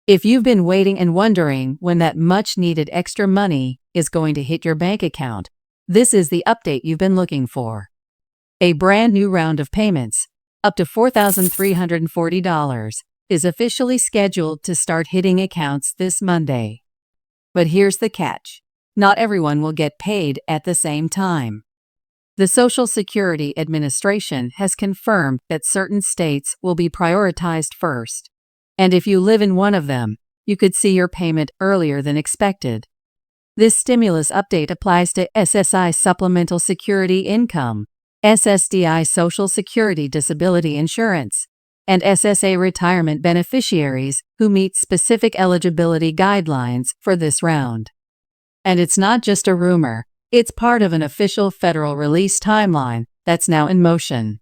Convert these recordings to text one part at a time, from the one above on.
If you've been waiting and wondering when that much-needed extra money is going to hit your bank account, this is the update you've been looking for. A brand new round of payments, up to $4,340, is officially scheduled to start hitting accounts this Monday. But here's the catch. Not everyone will get paid at the same time. The Social Security Administration has confirmed that certain states will be prioritized first. And if you live in one of them, you could see your payment earlier than expected. This stimulus update applies to SSI Supplemental Security Income, SSDI Social Security Disability Insurance, and SSA retirement beneficiaries who meet specific eligibility guidelines for this round. And it's not just a rumor, it's part of an official federal release timeline that's now in motion.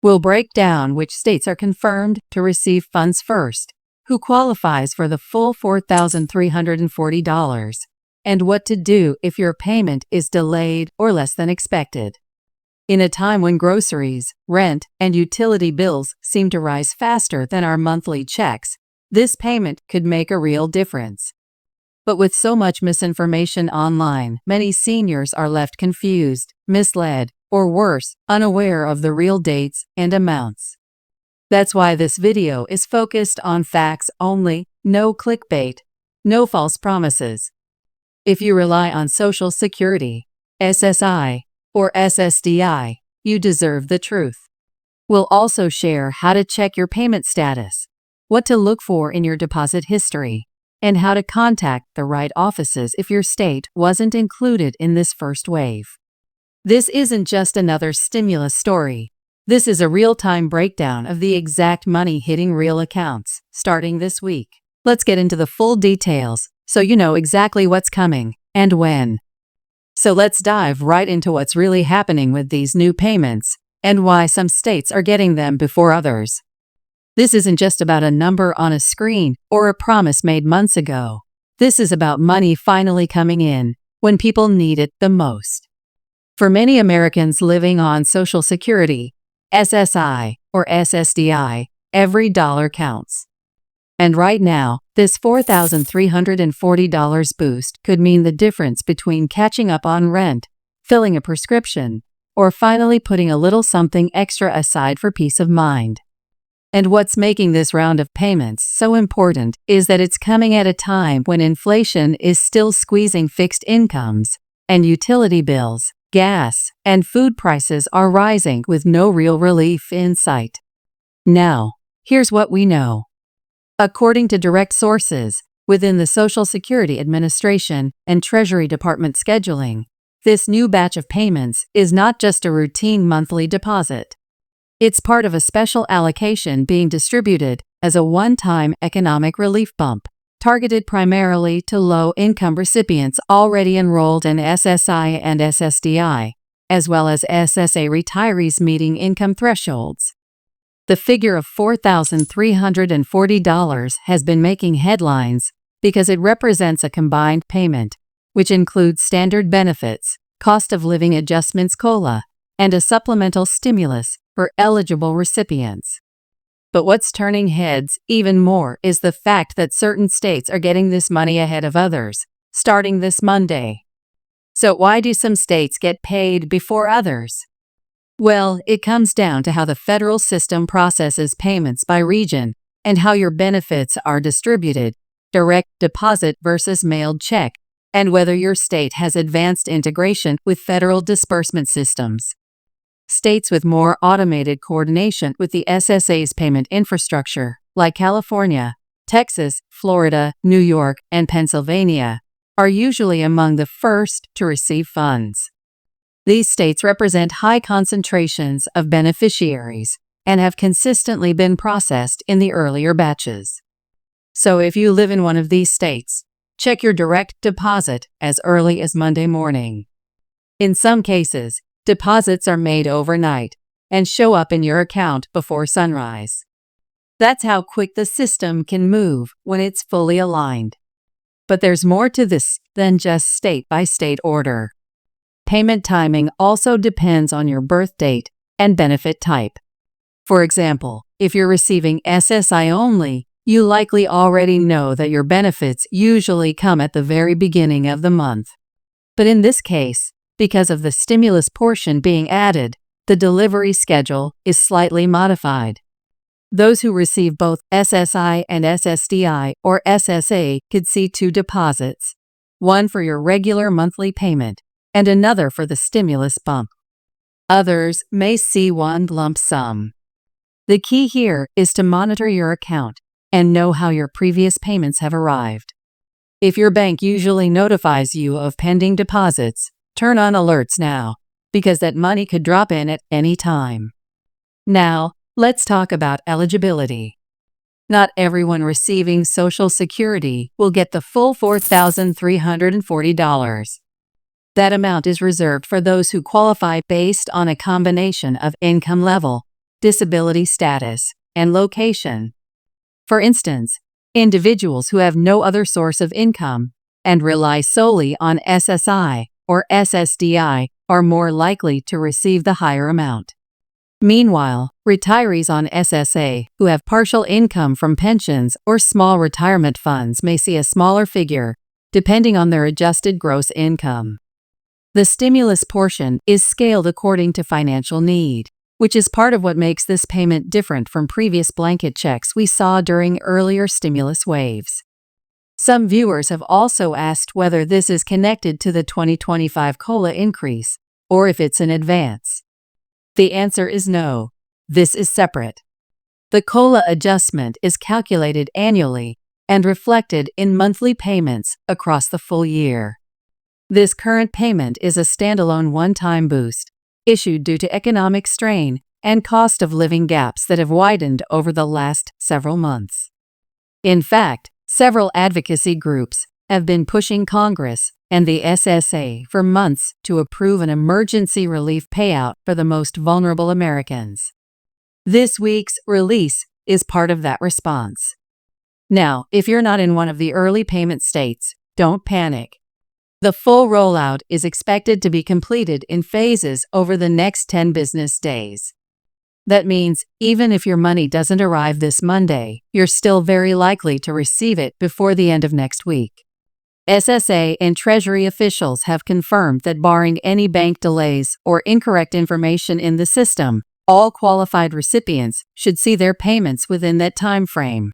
We'll break down which states are confirmed to receive funds first, who qualifies for the full $4,340, and what to do if your payment is delayed or less than expected. In a time when groceries, rent, and utility bills seem to rise faster than our monthly checks, this payment could make a real difference. But with so much misinformation online, many seniors are left confused, misled, or worse, unaware of the real dates and amounts. That's why this video is focused on facts only, no clickbait, no false promises. If you rely on Social Security, SSI, or SSDI, you deserve the truth. We'll also share how to check your payment status, what to look for in your deposit history, and how to contact the right offices if your state wasn't included in this first wave. This isn't just another stimulus story. This is a real-time breakdown of the exact money hitting real accounts, starting this week. Let's get into the full details so you know exactly what's coming and when. So let's dive right into what's really happening with these new payments and why some states are getting them before others. This isn't just about a number on a screen or a promise made months ago. This is about money finally coming in when people need it the most. For many Americans living on Social Security, SSI, or SSDI, every dollar counts. And right now, this $4,340 boost could mean the difference between catching up on rent, filling a prescription, or finally putting a little something extra aside for peace of mind. And what's making this round of payments so important is that it's coming at a time when inflation is still squeezing fixed incomes, and utility bills, gas, and food prices are rising with no real relief in sight. Now, here's what we know. According to direct sources within the Social Security Administration and Treasury Department scheduling, this new batch of payments is not just a routine monthly deposit. It's part of a special allocation being distributed as a one-time economic relief bump, targeted primarily to low-income recipients already enrolled in SSI and SSDI, as well as SSA retirees meeting income thresholds. The figure of $4,340 has been making headlines because it represents a combined payment, which includes standard benefits, cost of living adjustments COLA, and a supplemental stimulus for eligible recipients. But what's turning heads even more is the fact that certain states are getting this money ahead of others, starting this Monday. So why do some states get paid before others? Well, it comes down to how the federal system processes payments by region and how your benefits are distributed, direct deposit versus mailed check, and whether your state has advanced integration with federal disbursement systems. States with more automated coordination with the SSA's payment infrastructure, like California, Texas, Florida, New York, and Pennsylvania, are usually among the first to receive funds. These states represent high concentrations of beneficiaries and have consistently been processed in the earlier batches. So if you live in one of these states, check your direct deposit as early as Monday morning. In some cases, deposits are made overnight and show up in your account before sunrise. That's how quick the system can move when it's fully aligned. But there's more to this than just state-by-state order. Payment timing also depends on your birth date and benefit type. For example, if you're receiving SSI only, You likely already know that your benefits usually come at the very beginning of the month. But in this case, because of the stimulus portion being added, the delivery schedule is slightly modified. Those who receive both SSI and SSDI or SSA could see two deposits, one for your regular monthly payment and another for the stimulus bump. Others may see one lump sum. The key here is to monitor your account and know how your previous payments have arrived. If your bank usually notifies you of pending deposits, turn on alerts now, because that money could drop in at any time. Now, let's talk about eligibility. Not everyone receiving Social Security will get the full $4,340. That amount is reserved for those who qualify based on a combination of income level, disability status, and location. For instance, individuals who have no other source of income and rely solely on SSI or SSDI are more likely to receive the higher amount. Meanwhile, retirees on SSA who have partial income from pensions or small retirement funds may see a smaller figure, depending on their adjusted gross income. The stimulus portion is scaled according to financial need, which is part of what makes this payment different from previous blanket checks we saw during earlier stimulus waves. Some viewers have also asked whether this is connected to the 2025 COLA increase, or if it's in advance. The answer is no. This is separate. The COLA adjustment is calculated annually and reflected in monthly payments across the full year. This current payment is a standalone one-time boost, issued due to economic strain and cost of living gaps that have widened over the last several months. In fact, several advocacy groups have been pushing Congress and the SSA for months to approve an emergency relief payout for the most vulnerable Americans. This week's release is part of that response. Now, if you're not in one of the early payment states, don't panic. The full rollout is expected to be completed in phases over the next 10 business days. That means even if your money doesn't arrive this Monday, you're still very likely to receive it before the end of next week. SSA and Treasury officials have confirmed that barring any bank delays or incorrect information in the system, all qualified recipients should see their payments within that time frame.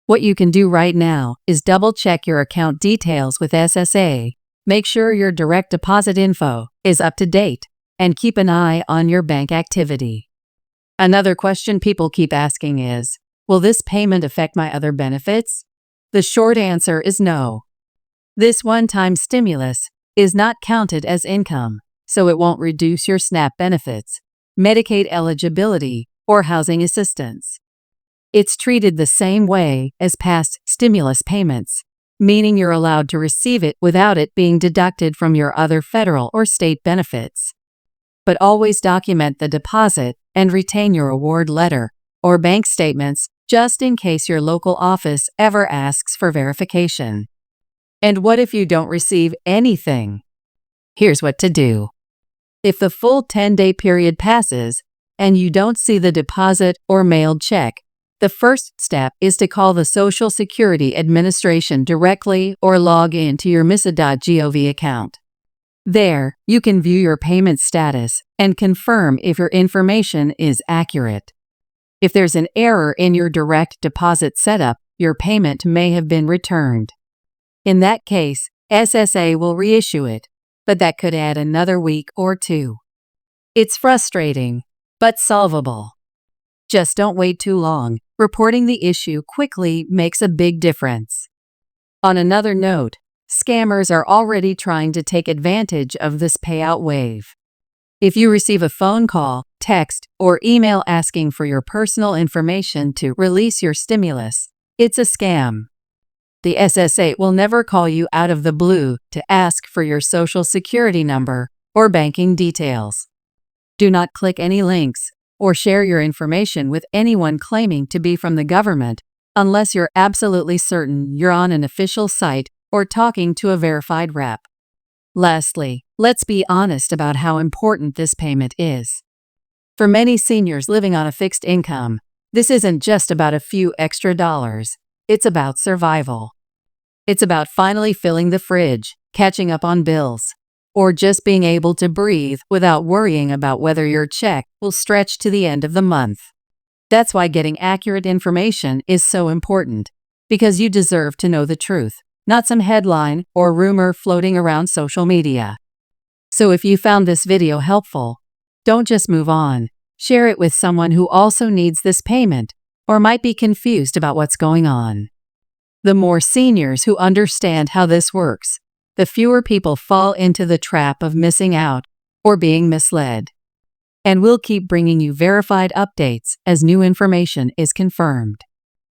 What you can do right now is double-check your account details with SSA, make sure your direct deposit info is up to date, and keep an eye on your bank activity. Another question people keep asking is, will this payment affect my other benefits? The short answer is no. This one-time stimulus is not counted as income, so it won't reduce your SNAP benefits, Medicaid eligibility, or housing assistance. It's treated the same way as past stimulus payments, meaning you're allowed to receive it without it being deducted from your other federal or state benefits. But always document the deposit and retain your award letter or bank statements just in case your local office ever asks for verification. And what if you don't receive anything? Here's what to do. If the full 10-day period passes and you don't see the deposit or mailed check, the first step is to call the Social Security Administration directly or log in to your MISA.gov account. There, you can view your payment status and confirm if your information is accurate. If there's an error in your direct deposit setup, your payment may have been returned. In that case, SSA will reissue it, but that could add another week or two. It's frustrating, but solvable. Just don't wait too long. Reporting the issue quickly makes a big difference. On another note, scammers are already trying to take advantage of this payout wave. If you receive a phone call, text, or email asking for your personal information to release your stimulus, it's a scam. The SSA will never call you out of the blue to ask for your Social Security number or banking details. Do not click any links or share your information with anyone claiming to be from the government unless you're absolutely certain you're on an official site or talking to a verified rep. Lastly, let's be honest about how important this payment is. For many seniors living on a fixed income, This isn't just about a few extra dollars. It's about survival. It's about finally filling the fridge, catching up on bills, or just being able to breathe without worrying about whether your check will stretch to the end of the month. That's why getting accurate information is so important, because you deserve to know the truth, not some headline or rumor floating around social media. So if you found this video helpful, don't just move on. Share it with someone who also needs this payment or might be confused about what's going on. The more seniors who understand how this works, the fewer people fall into the trap of missing out or being misled. And we'll keep bringing you verified updates as new information is confirmed.